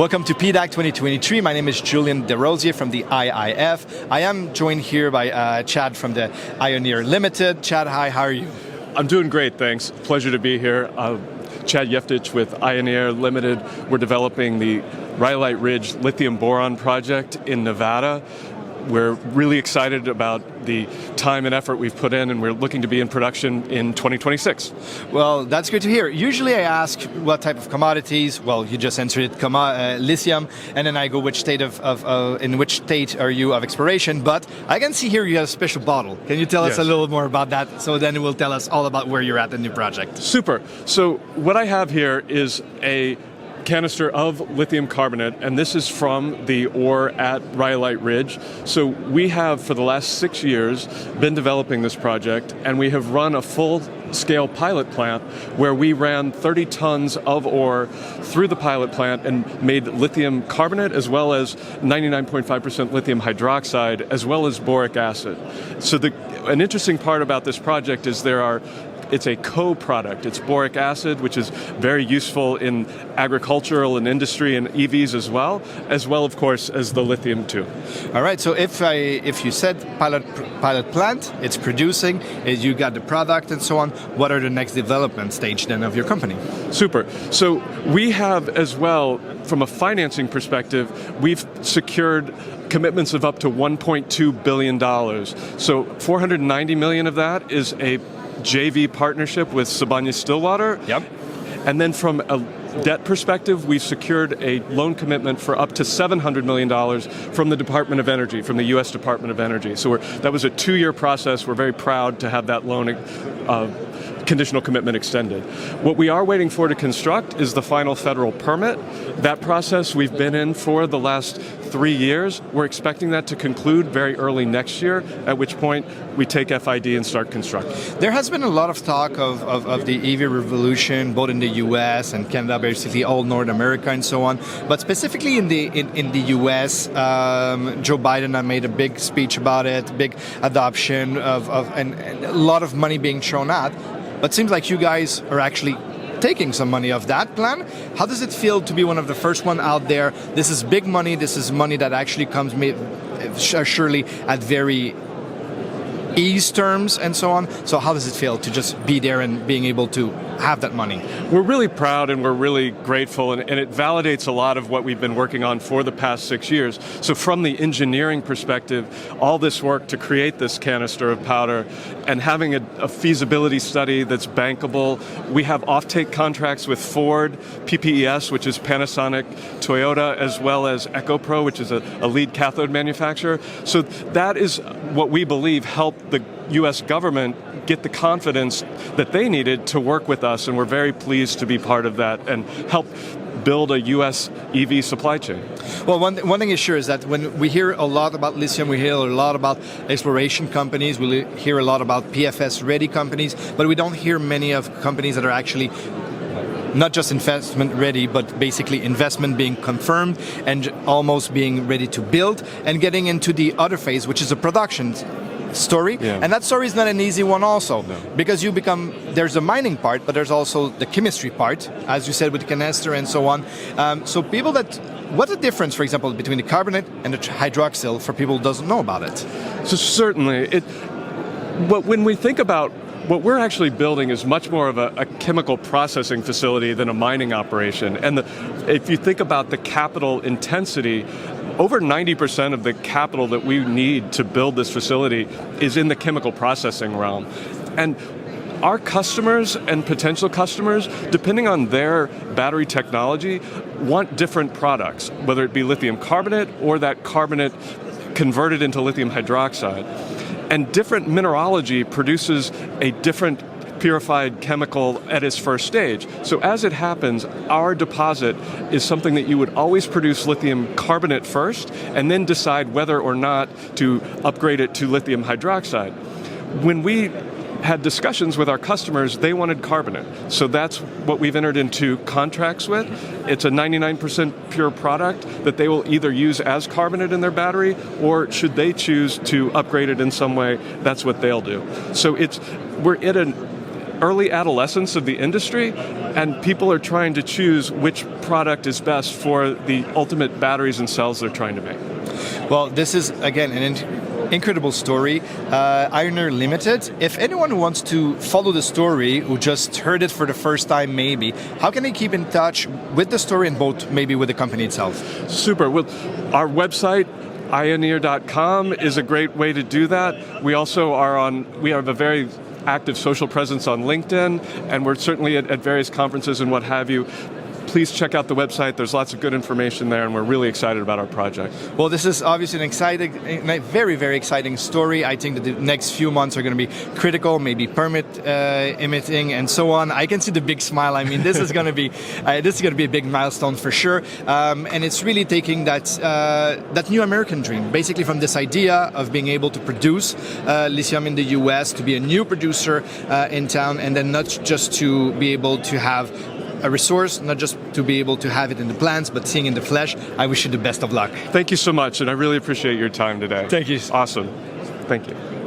Welcome to PDAC 2023. My name is Julian DeRosier from the IIF. I am joined here by Chad from the ioneer Limited. Chad, hi, how are you? I'm doing great, thanks. Pleasure to be here. Chad Yeftich with ioneer Limited. We're developing the Rhyolite Ridge lithium boron project in Nevada. We're really excited about the time and effort we've put in, and we're looking to be in production in 2026. Well, that's good to hear. Usually I ask what type of commodities. Well, you just answered it, lithium, and then I go in which state are you of exploration. But I can see here you have a special bottle. Can you tell us a little more about that? So then it will tell us all about where you're at in the new project. Super. So what I have here is a canister of lithium carbonate, and this is from the ore at Rhyolite Ridge. So we have, for the last 6 years, been developing this project, and we have run a full-scale pilot plant where we ran 30 tons of ore through the pilot plant and made lithium carbonate as well as 99.5% lithium hydroxide as well as boric acid. So an interesting part about this project is it's a co-product. It's boric acid, which is very useful in agricultural and industry and EVs as well, of course, as the lithium too. All right, so if you said pilot plant, it's producing, you got the product and so on, what are the next development stage then of your company? Super. So we have as well, from a financing perspective, we've secured commitments of up to $1.2 billion. So $490 million of that is a JV partnership with Sibanye-Stillwater. Yep. And then from a debt perspective, we've secured a loan commitment for up to $700 million from the Department of Energy, from the U.S. Department of Energy. So that was a 2-year process. We're very proud to have that loan conditional commitment extended. What we are waiting for to construct is the final federal permit. That process we've been in for the last 3 years. We're expecting that to conclude very early next year, at which point we take FID and start constructing. There has been a lot of talk of the EV revolution, both in the US and Canada, basically all North America and so on. But specifically in the US, Joe Biden had made a big speech about it, big adoption and a lot of money being thrown at. But it seems like you guys are actually taking some money of that plan. How does it feel to be one of the first one out there? This is big money. This is money that actually comes surely at very ease terms and so on. So how does it feel to just be there and being able to have that money? We're really proud and we're really grateful, and it validates a lot of what we've been working on for the past 6 years. So from the engineering perspective, all this work to create this canister of powder and having a feasibility study that's bankable. We have offtake contracts with Ford, PPES, which is Panasonic, Toyota, as well as EcoPro, which is a lead cathode manufacturer. So that is what we believe helped the U.S. government get the confidence that they needed to work with us, and we're very pleased to be part of that and help build a U.S. EV supply chain. Well, one thing is sure is that when we hear a lot about lithium, we hear a lot about exploration companies, we hear a lot about PFS-ready companies, but we don't hear many of companies that are actually not just investment ready, but basically investment being confirmed and almost being ready to build and getting into the other phase, which is a production story. Yeah. And that story is not an easy one also, no. Because there's the mining part, but there's also the chemistry part, as you said, with the canister and so on. So what's the difference, for example, between the carbonate and the hydroxyl for people who doesn't know about it? So certainly, when we think about what we're actually building is much more of a chemical processing facility than a mining operation. And if you think about the capital intensity, over 90% of the capital that we need to build this facility is in the chemical processing realm. And our customers and potential customers, depending on their battery technology, want different products, whether it be lithium carbonate or that carbonate converted into lithium hydroxide. And different mineralogy produces a different purified chemical at its first stage. So as it happens, our deposit is something that you would always produce lithium carbonate first and then decide whether or not to upgrade it to lithium hydroxide. When we had discussions with our customers, they wanted carbonate. So that's what we've entered into contracts with. It's a 99% pure product that they will either use as carbonate in their battery, or should they choose to upgrade it in some way, that's what they'll do. So we're at early adolescence of the industry, and people are trying to choose which product is best for the ultimate batteries and cells they're trying to make. Well, this is, again, an incredible story. ioneer Limited, if anyone wants to follow the story, who just heard it for the first time maybe, how can they keep in touch with the story and both maybe with the company itself? Super. Well, our website, ioneer.com, is a great way to do that. We also we have a very active social presence on LinkedIn, and we're certainly at various conferences and what have you. Please check out the website. There's lots of good information there, and we're really excited about our project. Well, this is obviously an exciting, very, very exciting story. I think that the next few months are going to be critical, maybe permit emitting and so on. I can see the big smile. I mean, this is going to be a big milestone for sure. And it's really taking that new American dream, basically from this idea of being able to produce lithium in the US, to be a new producer in town, and then not just to be able to have a resource, not just to be able to have it in the plants, but seeing in the flesh. I wish you the best of luck. Thank you so much, and I really appreciate your time today. Thank you. Awesome. Thank you.